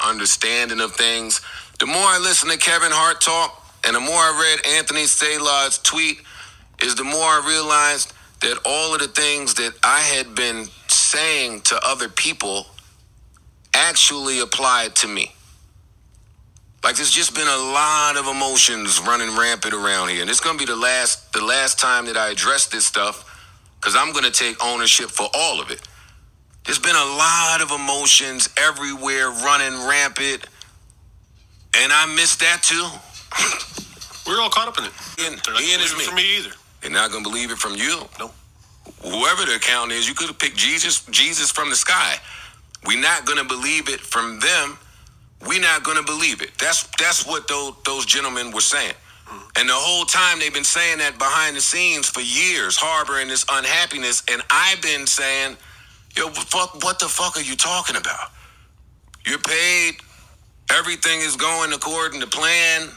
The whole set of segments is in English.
understanding of things. The more I listen to Kevin Hart talk, and the more I read Anthony Salad's tweet, is the more I realized that all of the things that I had been saying to other people actually applied to me. Like, there's just been a lot of emotions running rampant around here. And it's going to be the last time that I address this stuff, because I'm going to take ownership for all of it. There's been a lot of emotions everywhere running rampant, and I missed that too. We're all caught up in it. Ian is me. From me either. They're not going to believe it from you. Nope. Whoever the account is, you could have picked Jesus from the sky. We're not going to believe it from them. We're not going to believe it. That's what those gentlemen were saying. And the whole time they've been saying that behind the scenes for years, harboring this unhappiness. And I've been saying, yo, what the fuck are you talking about? You're paid. Everything is going according to plan.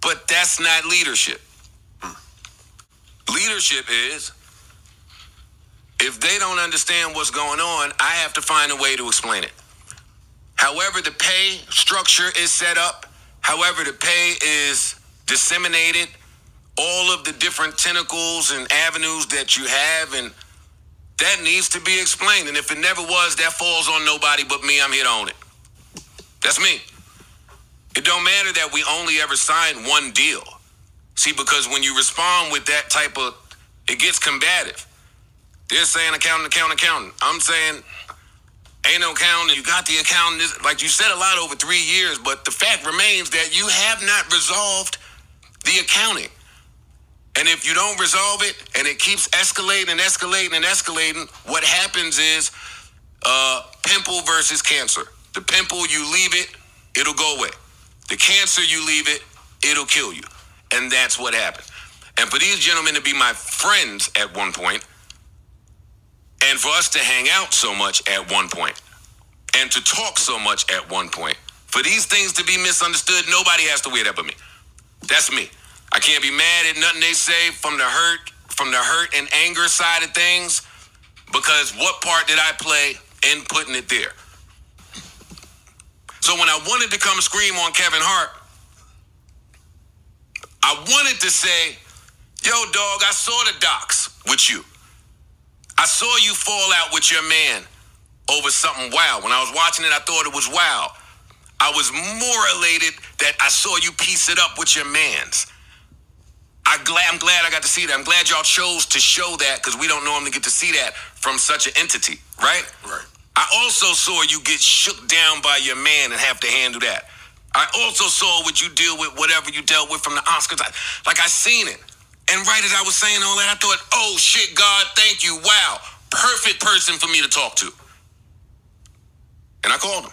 But that's not leadership. Leadership is, if they don't understand what's going on, I have to find a way to explain it. However the pay structure is set up, however the pay is disseminated, all of the different tentacles and avenues that you have, and that needs to be explained. And if it never was, that falls on nobody but me. I'm here to own it. That's me. It don't matter that we only ever signed one deal. See, because when you respond with that type of, it gets combative. They're saying accountant. I'm saying, ain't no accountant. You got the accountant. Like you said a lot over 3 years, but the fact remains that you have not resolved the accounting. And if you don't resolve it and it keeps escalating, what happens is pimple versus cancer. The pimple, you leave it, it'll go away. The cancer, you leave it, it'll kill you. And that's what happened. And for these gentlemen to be my friends at one point, and for us to hang out so much at one point, and to talk so much at one point, for these things to be misunderstood, nobody has to wear that but me. That's me. I can't be mad at nothing they say from the hurt and anger side of things, because what part did I play in putting it there? So when I wanted to come scream on Kevin Hart, I wanted to say, yo, dog, I saw the docs with you. I saw you fall out with your man over something wild. When I was watching it, I thought it was wild. I was more elated that I saw you piece it up with your mans. I'm glad I got to see that. I'm glad y'all chose to show that, because we don't normally get to see that from such an entity, right? Right. I also saw you get shook down by your man and have to handle that. I also saw what you deal with, whatever you dealt with from the Oscars. I seen it. And right as I was saying all that, I thought, oh shit, God, thank you. Wow. Perfect person for me to talk to. And I called him.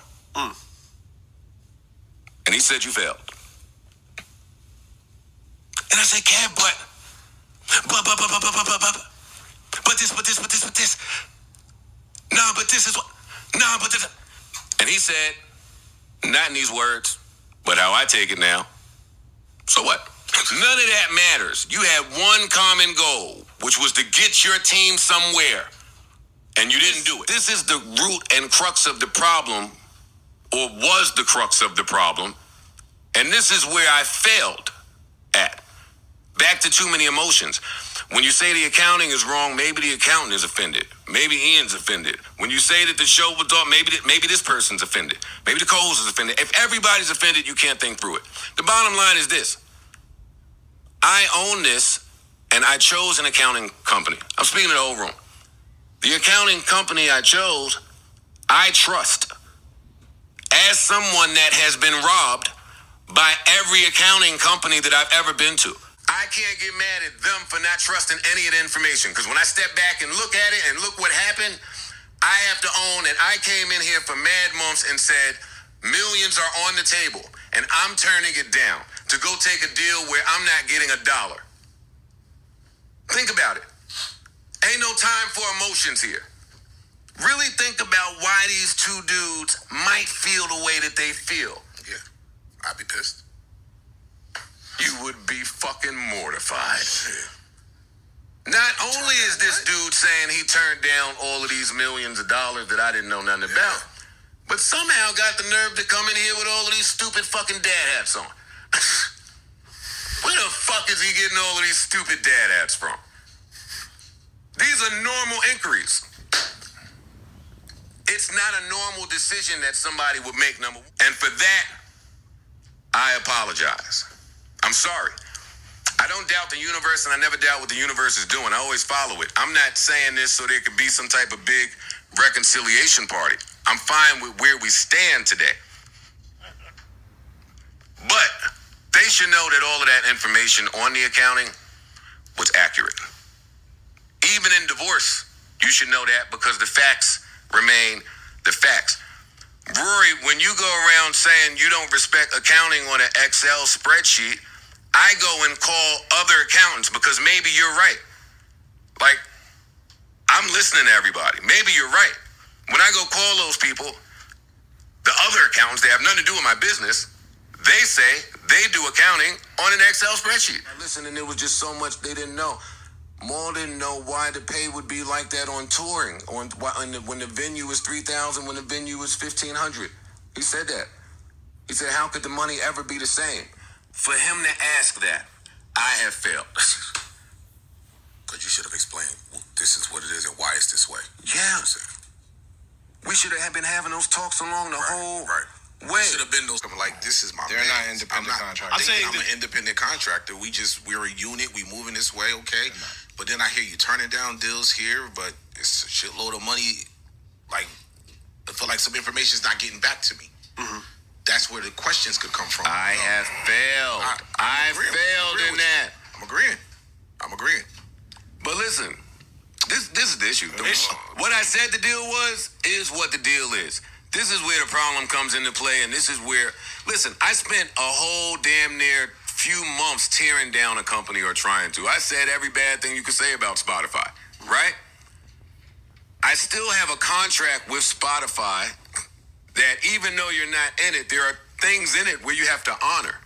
And he said, you failed. And I said, Kev, but this. Nah, but this. And he said, not in these words, but how I take it now. So what? None of that matters. You had one common goal, which was to get your team somewhere, and you didn't do it. This is the root and crux of the problem, or was the crux of the problem, and this is where I failed at. Back to too many emotions. When you say the accounting is wrong, maybe the accountant is offended. Maybe Ian's offended. When you say that the show was off, maybe this person's offended. Maybe the Coles is offended. If everybody's offended, you can't think through it. The bottom line is this. I own this, and I chose an accounting company. I'm speaking to the whole room. The accounting company I chose, I trust. As someone that has been robbed by every accounting company that I've ever been to, I can't get mad at them for not trusting any of the information. Because when I step back and look at it and look what happened, I have to own that I came in here for mad months and said, millions are on the table, and I'm turning it down to go take a deal where I'm not getting $1. Think about it. Ain't no time for emotions here. Really think about why these two dudes might feel the way that they feel. Yeah, I'd be pissed. You would be fucking mortified. Not only is this dude saying he turned down all of these millions of dollars that I didn't know nothing about, but somehow got the nerve to come in here with all of these stupid fucking dad hats on. Where the fuck is he getting all of these stupid dad hats from? These are normal inquiries. It's not a normal decision that somebody would make, number one. And for that, I apologize. I'm sorry. I don't doubt the universe, and I never doubt what the universe is doing. I always follow it. I'm not saying this so there could be some type of big reconciliation party. I'm fine with where we stand today. But they should know that all of that information on the accounting was accurate. Even in divorce, you should know that because the facts remain the facts. Rory, when you go around saying you don't respect accounting on an Excel spreadsheet, I go and call other accountants because maybe you're right. Like, I'm listening to everybody. Maybe you're right. When I go call those people, the other accountants, they have nothing to do with my business. They say they do accounting on an Excel spreadsheet. Listen, and there was just so much they didn't know. Maul didn't know why the pay would be like that on touring. When the venue was $3,000, when the venue was $1,500. He said that. He said, how could the money ever be the same? For him to ask that, I have failed. Because you should have explained, this is what it is and why it's this way. Yeah. We should have been having those talks along the whole way. Should have been those, like, this is my They're man. not independent contractors. I'm saying I'm an independent contractor. We're a unit. We moving this way, okay? But then I hear you turning down deals here, but it's a shitload of money. Like, I feel like some information is not getting back to me. Mm-hmm. That's where the questions could come from. I have failed. I failed in that. I'm agreeing. But listen, this is the issue. What I said the deal is what the deal is. This is where the problem comes into play, and this is where, listen, I spent a whole damn near few months tearing down a company or trying to. I said every bad thing you could say about Spotify, right? I still have a contract with Spotify that even though you're not in it, there are things in it where you have to honor.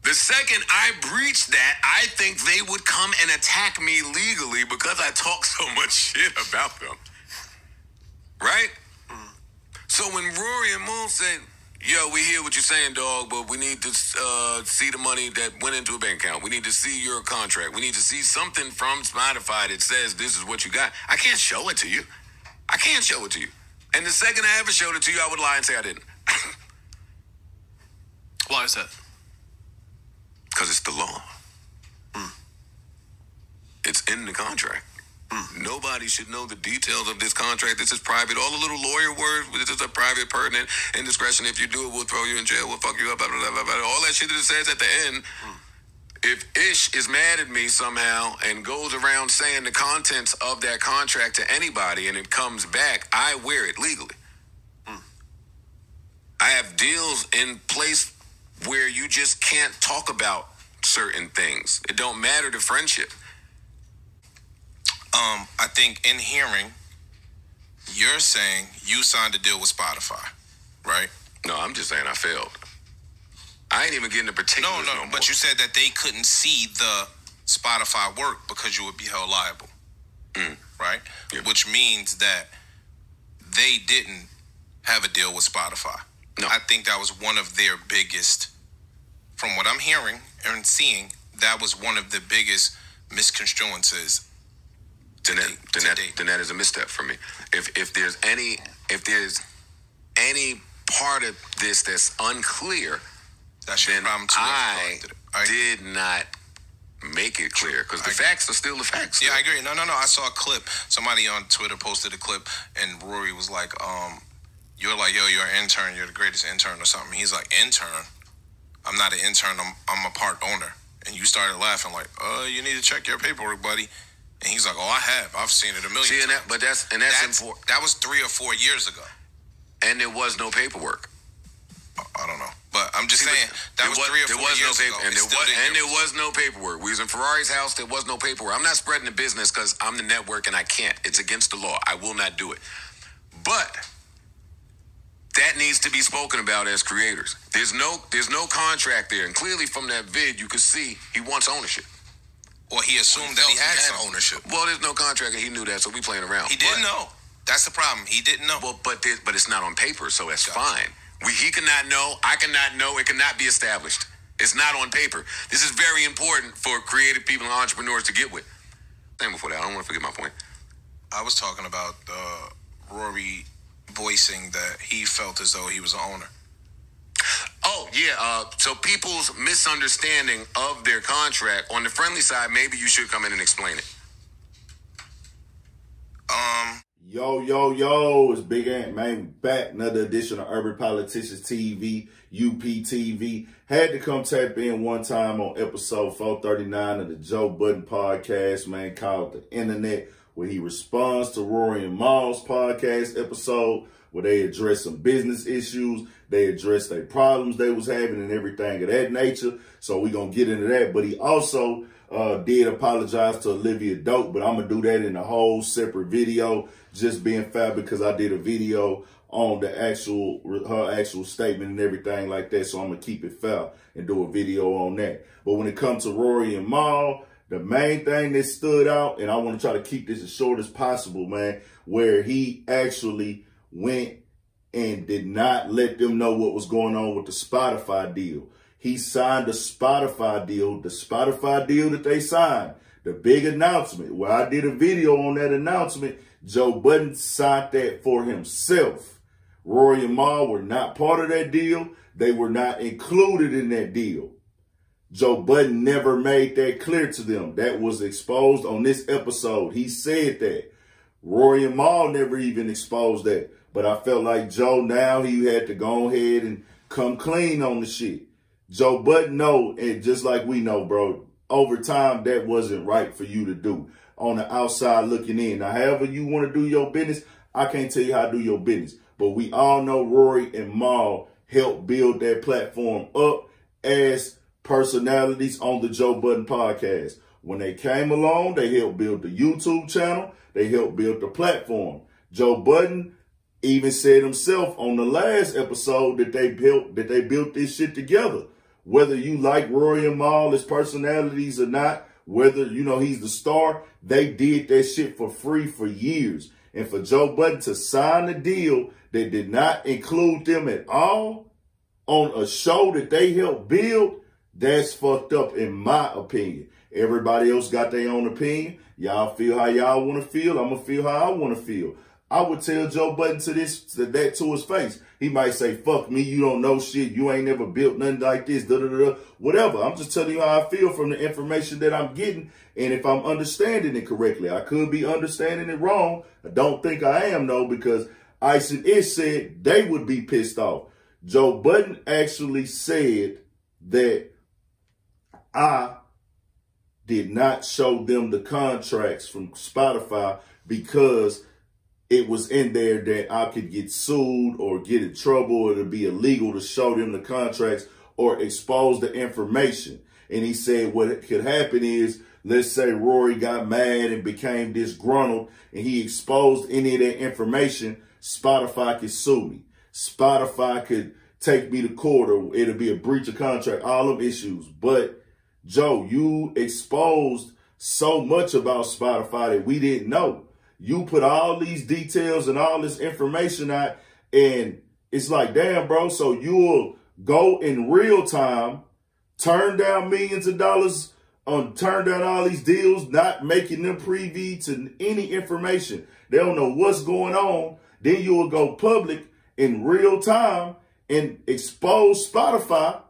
The second I breach that, I think they would come and attack me legally because I talk so much shit about them. Right? So when Rory and Moon said, yo, we hear what you're saying, dog, but we need to see the money that went into a bank account. We need to see your contract. We need to see something from Spotify that says this is what you got. I can't show it to you. And the second I ever showed it to you, I would lie and say I didn't. Why is that? Because it's the law. It's in the contract. Nobody should know the details of this contract. This is private. All the little lawyer words, this is a private, pertinent, indiscretion. If you do it, we'll throw you in jail. We'll fuck you up. Blah, blah, blah, blah. All that shit that it says at the end. If Ish is mad at me somehow and goes around saying the contents of that contract to anybody and it comes back, I wear it legally. I have deals in place where you just can't talk about certain things. It don't matter the friendship. I think in hearing, you're saying you signed a deal with Spotify, right? No, I'm just saying I failed. I ain't even getting the particulars no more. But you said that they couldn't see the Spotify work because you would be held liable, right? Yeah. Which means that they didn't have a deal with Spotify. No. I think that was one of their biggest, from what I'm hearing and seeing, that was one of the biggest misconstruences. Then that is a misstep for me. If there's any part of this that's unclear, that's your problem too. I did not make it clear because the facts are still the facts. Yeah, I agree. No. I saw a clip. Somebody on Twitter posted a clip, and Rory was like, "You're like, yo, you're an intern. You're the greatest intern or something." He's like, "Intern? I'm not an intern. I'm a part owner." And you started laughing like, you need to check your paperwork, buddy." And he's like, I've seen it a million times. But that's important. That was 3 or 4 years ago. And there was no paperwork. I don't know. But I'm just saying, that was 3 or 4 years ago. And there was no paperwork. We was in Ferrari's house, there was no paperwork. I'm not spreading the business because I'm the network and I can't. It's against the law. I will not do it. But that needs to be spoken about as creators. There's no contract there. And clearly from that vid, you could see he wants ownership. Or he assumed that he had some ownership. Well, there's no contract and he knew that, so we playing around. He didn't know. That's the problem. He didn't know. Well, but it's not on paper, so that's fine. He cannot know. I cannot know. It cannot be established. It's not on paper. This is very important for creative people and entrepreneurs to get with. And before that, I don't want to forget my point. I was talking about Rory voicing that he felt as though he was an owner. Oh, yeah. So people's misunderstanding of their contract, on the friendly side, maybe you should come in and explain it. Yo, it's Big Ant, man. Back, another edition of Urban Politicians TV, UPTV. Had to come tap in one time on episode 439 of the Joe Budden podcast, man, called The Internet, where he responds to Rory Mal's podcast episode, where they address some business issues. They address their problems they was having and everything of that nature. So we gonna get into that. But he also did apologize to Olivia Dope, but I'm gonna do that in a whole separate video, just being fair, because I did a video on the her actual statement and everything like that. So I'm gonna keep it fair and do a video on that. But when it comes to Rory and Mal, the main thing that stood out, and I want to try to keep this as short as possible, man, where he actually went and did not let them know what was going on with the Spotify deal. He signed a Spotify deal, the Spotify deal that they signed, the big announcement, where I did a video on that announcement. Joe Budden signed that for himself. Rory and Mal were not part of that deal. They were not included in that deal. Joe Budden never made that clear to them. That was exposed on this episode. He said that. Rory and Mal never even exposed that. But I felt like Joe, now he had to go ahead and come clean on the shit. Joe Budden know, and just like we know, bro, over time, that wasn't right for you to do on the outside looking in. Now, however you want to do your business, I can't tell you how to do your business. But we all know Rory and Mal helped build that platform up as personalities on the Joe Budden podcast. When they came along, they helped build the YouTube channel. They helped build the platform. Joe Budden even said himself on the last episode that they built this shit together. Whether you like Rory and Mal as personalities or not, whether, you know, he's the star, they did that shit for free for years. And for Joe Budden to sign a deal that did not include them at all on a show that they helped build, that's fucked up in my opinion. Everybody else got their own opinion. Y'all feel how y'all want to feel. I'm going to feel how I want to feel. I would tell Joe Budden to his face. He might say, fuck me, you don't know shit. You ain't never built nothing like this, whatever. I'm just telling you how I feel from the information that I'm getting. And if I'm understanding it correctly, I could be understanding it wrong. I don't think I am, though, because Ice and Ish said they would be pissed off. Joe Budden actually said that I did not show them the contracts from Spotify because it was in there that I could get sued or get in trouble, or it'd be illegal to show them the contracts or expose the information. And he said what could happen is, let's say Rory got mad and became disgruntled and he exposed any of that information, Spotify could sue me. Spotify could take me to court, or it'll be a breach of contract, all them issues. But Joe, you exposed so much about Spotify that we didn't know. You put all these details and all this information out, and it's like, damn, bro, so you'll go in real time, turn down millions of dollars, turn down all these deals, not making them privy to any information. They don't know what's going on. Then you will go public in real time and expose Spotify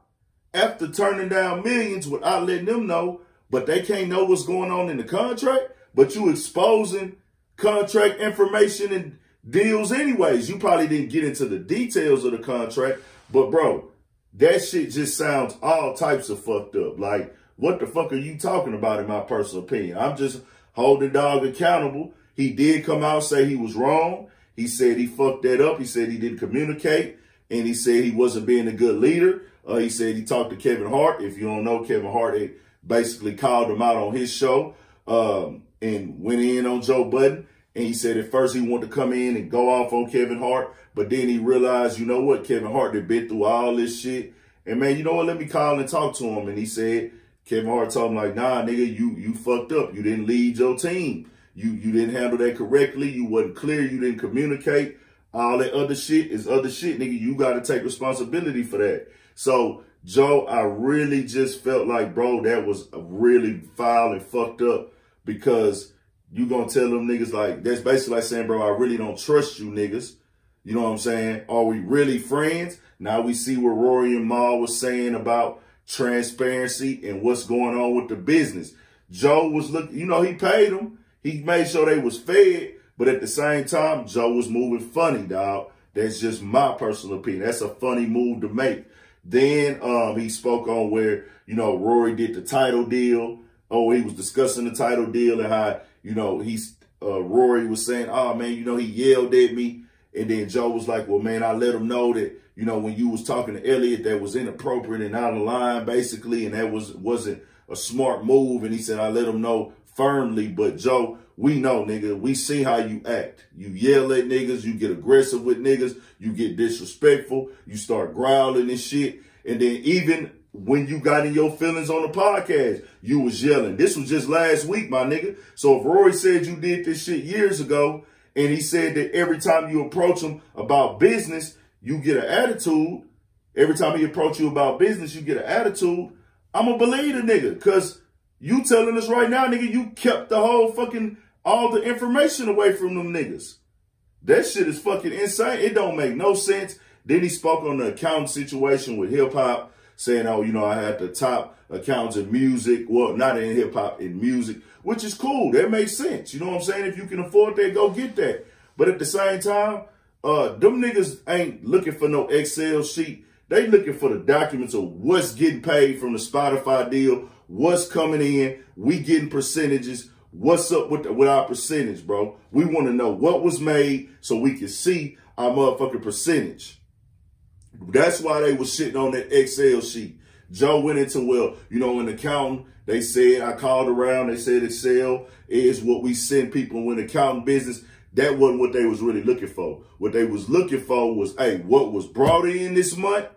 after turning down millions without letting them know, but they can't know what's going on in the contract, but you exposing contract information and deals anyways. You probably didn't get into the details of the contract, but bro, that shit just sounds all types of fucked up. Like, what the fuck are you talking about, in my personal opinion? I'm just holding dog accountable. He did come out and say he was wrong. He said he fucked that up. He said he didn't communicate, and he said he wasn't being a good leader. He said he talked to Kevin Hart. If you don't know, Kevin Hart had basically called him out on his show and went in on Joe Budden. And he said at first he wanted to come in and go off on Kevin Hart, but then he realized, you know what, Kevin Hart had been through all this shit. And man, you know what, let me call and talk to him. And he said, Kevin Hart told him like, nah, nigga, you fucked up. You didn't lead your team. You didn't handle that correctly. You wasn't clear. You didn't communicate. All that other shit is other shit, nigga. You got to take responsibility for that. So, Joe, I really just felt like, bro, that was really foul and fucked up, because you gonna tell them niggas like, that's basically like saying, bro, I really don't trust you niggas. You know what I'm saying? Are we really friends? Now we see what Rory and Mal was saying about transparency and what's going on with the business. Joe was looking, you know, he paid them. He made sure they was fed, but at the same time, Joe was moving funny, dog. That's just my personal opinion. That's a funny move to make. Then he spoke on where, you know, Rory did the title deal. Oh, he was discussing the title deal and how, you know, Rory was saying, oh, man, you know, he yelled at me. And then Joe was like, well, man, I let him know that, you know, when you was talking to Elliot, that was inappropriate and out of line, basically, and that wasn't a smart move. And he said, I let him know firmly. But, Joe, we know, nigga, we see how you act. You yell at niggas, you get aggressive with niggas, you get disrespectful, you start growling and shit. And then even when you got in your feelings on the podcast, you was yelling. This was just last week, my nigga. So if Rory said you did this shit years ago, and he said that every time you approach him about business, you get an attitude. Every time he approach you about business, you get an attitude. I'm going to believe the nigga, because you telling us right now, nigga, you kept the whole fucking, all the information away from them niggas. That shit is fucking insane. It don't make no sense. Then he spoke on the accounting situation with hip-hop, saying, oh, you know, I had the top accountants in music. Well, not in hip-hop, in music, which is cool. That makes sense. You know what I'm saying? If you can afford that, go get that. But at the same time, them niggas ain't looking for no Excel sheet. They looking for the documents of what's getting paid from the Spotify deal, what's coming in, we getting percentages, what's up with our percentage, bro. We want to know what was made so we can see our motherfucking percentage. That's why they was shitting on that Excel sheet. Joe went into, well, you know, in accounting, they said, I called around, they said Excel is what we send people in accounting business. That wasn't what they was really looking for. What they was looking for was, hey, what was brought in this month?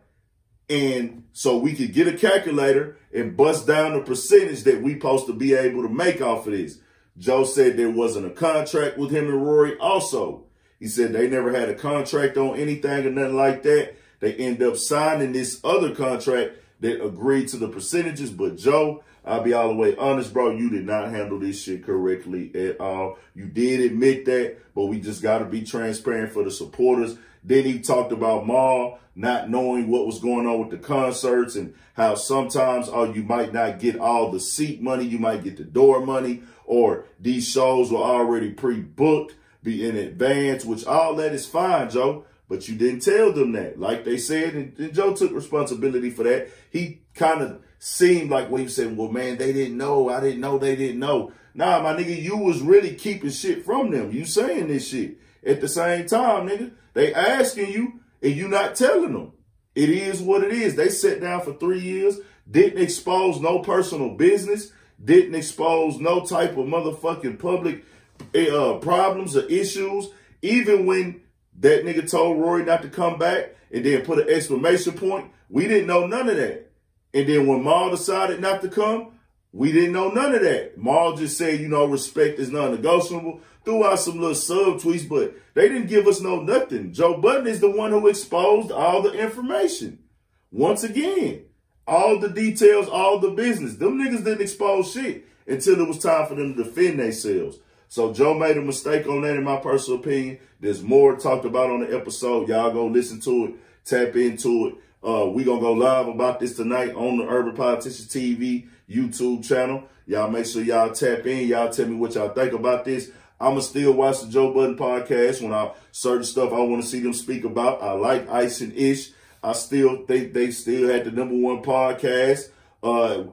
And so we could get a calculator and bust down the percentage that we supposed to be able to make off of this. Joe said there wasn't a contract with him and Rory also. He said they never had a contract on anything or nothing like that. They end up signing this other contract that agreed to the percentages. But Joe, I'll be all the way honest, bro, you did not handle this shit correctly at all. You did admit that, but we just got to be transparent for the supporters. Then he talked about Mal not knowing what was going on with the concerts and how sometimes you might not get all the seat money. You might get the door money, or these shows were already pre-booked, be in advance, which all that is fine, Joe. But you didn't tell them that, like they said, and Joe took responsibility for that. He kind of seemed like when he said, well, man, they didn't know. I didn't know they didn't know. Nah, my nigga, you was really keeping shit from them. You saying this shit. At the same time, nigga, they asking you and you not telling them. It is what it is. They sat down for 3 years, didn't expose no personal business, didn't expose no type of motherfucking public problems or issues. Even when that nigga told Rory not to come back and then put an exclamation point, we didn't know none of that. And then when Mal decided not to come, we didn't know none of that. Mal just said, you know, respect is non-negotiable. Threw out some little sub-tweets, but they didn't give us no nothing. Joe Budden is the one who exposed all the information. Once again, all the details, all the business. Them niggas didn't expose shit until it was time for them to defend themselves. So Joe made a mistake on that, in my personal opinion. There's more talked about on the episode. Y'all go listen to it, tap into it. We gonna go live about this tonight on the Urban Politicians TV YouTube channel. Y'all make sure y'all tap in. Y'all tell me what y'all think about this. I'ma still watch the Joe Budden podcast when certain stuff I want to see them speak about. I like Ice and Ish. I still think they still had the #1 podcast.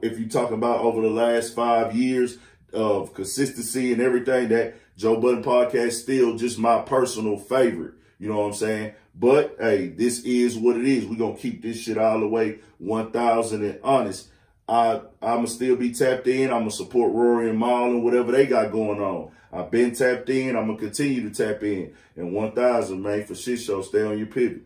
If you talk about over the last 5 years of consistency and everything, that Joe Budden podcast still just my personal favorite. You know what I'm saying? But, hey, this is what it is. We're going to keep this shit all the way 1,000 and honest. I'm going to still be tapped in. I'm going to support Rory and Mal and whatever they got going on. I've been tapped in. I'm going to continue to tap in. And 1,000, man, for shit show, stay on your pivot.